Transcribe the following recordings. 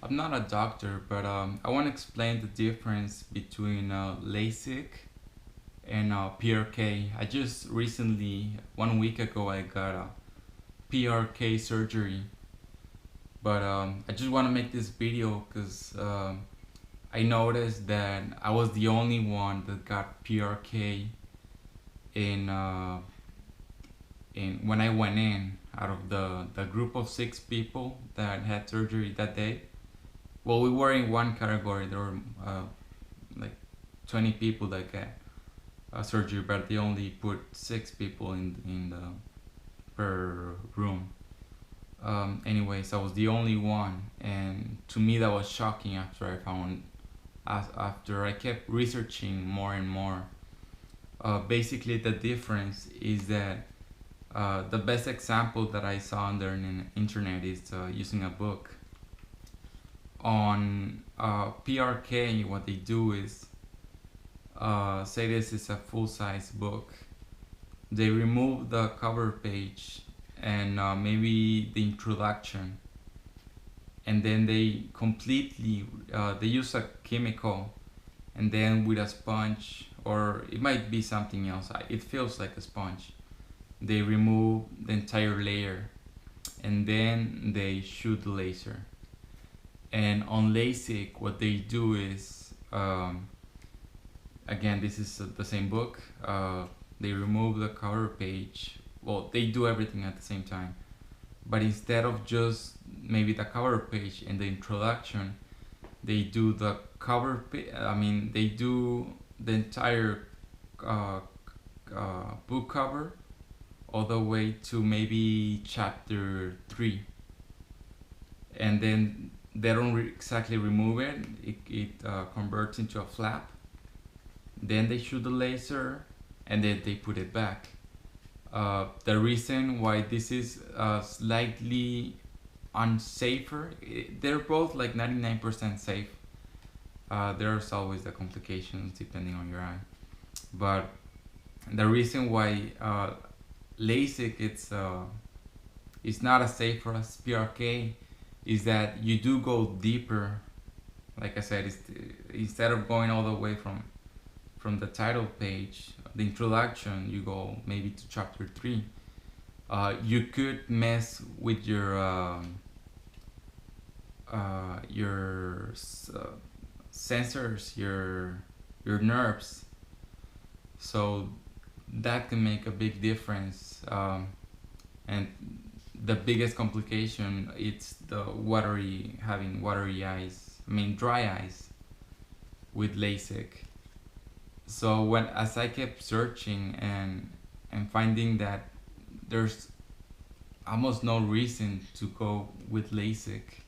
I'm not a doctor, but I want to explain the difference between LASIK and PRK. I just recently, 1 week ago, I got a PRK surgery, but I just want to make this video because I noticed that I was the only one that got PRK in when I went in out of the group of 6 people that had surgery that day. Well, we were in one category. There were like 20 people that got surgery, but they only put 6 people in the per room. Anyways, I was the only one, and to me that was shocking after I kept researching more and more. Basically, the difference is that the best example that I saw on the internet is using a book. On PRK, what they do is say this is a full-size book. They remove the cover page and maybe the introduction, and then they completely they use a chemical, and then with a sponge, or it might be something else, it feels like a sponge, they remove the entire layer, and then they shoot the laser. And on LASIK, what they do is, again, this is the same book. They remove the cover page. Well, they do everything at the same time. But instead of just maybe the cover page and the introduction, they do the cover page. I mean, they do the entire book cover all the way to maybe chapter 3. And then they don't exactly remove it. It converts into a flap. Then they shoot the laser, and then they put it back. The reason why this is slightly unsafer, they're both like 99% safe. There's always the complications depending on your eye. But the reason why LASIK it's not as safe as PRK is that you do go deeper. Like I said, instead of going all the way from the title page, the introduction, you go maybe to chapter 3. You could mess with your sensors, your nerves. So that can make a big difference. And the biggest complication, it's the having watery eyes. I mean, dry eyes with LASIK. So as I kept searching and finding that there's almost no reason to go with LASIK,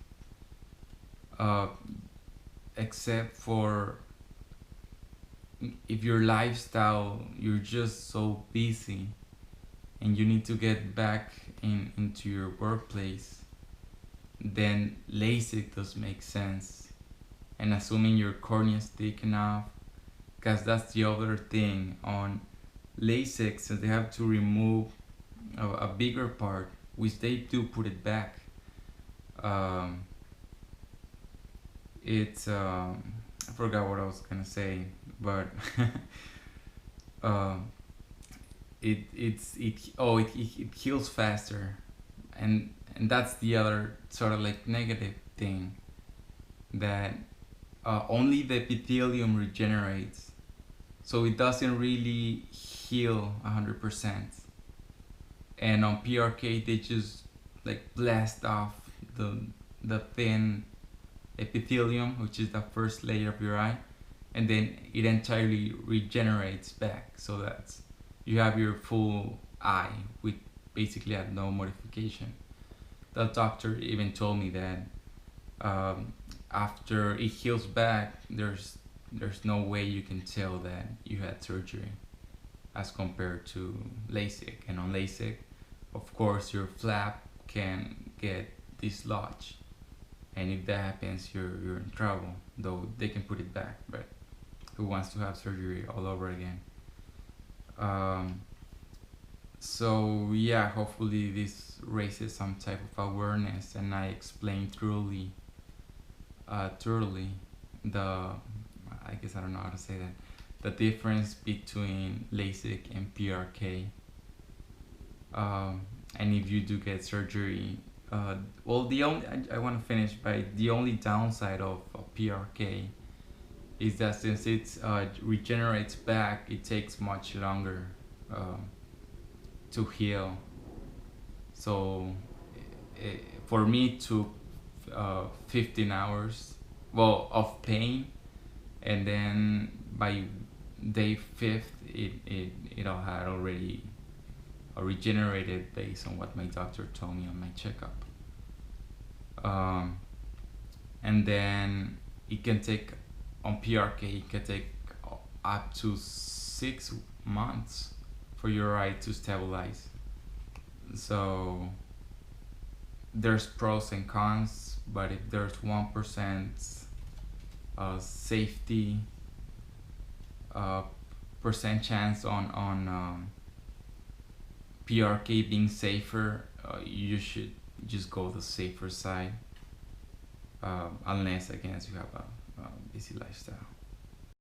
except for if your lifestyle, you're just so busy and you need to get back into your workplace, then LASIK does make sense. And assuming your cornea is thick enough, because that's the other thing on LASIK, so they have to remove a bigger part, which they do put it back. It's I forgot what I was gonna say, but it heals faster, and that's the other sort of like negative thing, that only the epithelium regenerates, so it doesn't really heal 100%. And on PRK, they just like blast off the thin epithelium, which is the first layer of your eye, and then it entirely regenerates back, so that you have your full eye with basically no modification. The doctor even told me that after it heals back, there's no way you can tell that you had surgery as compared to LASIK. And on LASIK, of course, your flap can get dislodged, and if that happens, you're in trouble. Though they can put it back, but who wants to have surgery all over again? So yeah, hopefully this raises some type of awareness, and I explain thoroughly thoroughly I guess I don't know how to say that, the difference between LASIK and PRK. And if you do get surgery, well, the only I want to finish by the only downside of PRK is that since it regenerates back, it takes much longer to heal. So for me, it took 15 hours, well, of pain, and then by day fifth, it all had already regenerated based on what my doctor told me on my checkup. And then it can take, on PRK, it can take up to 6 months for your eye to stabilize. So there's pros and cons, but if there's 1% safety percent chance on PRK being safer, you should just go the safer side, unless, again, you have a busy lifestyle.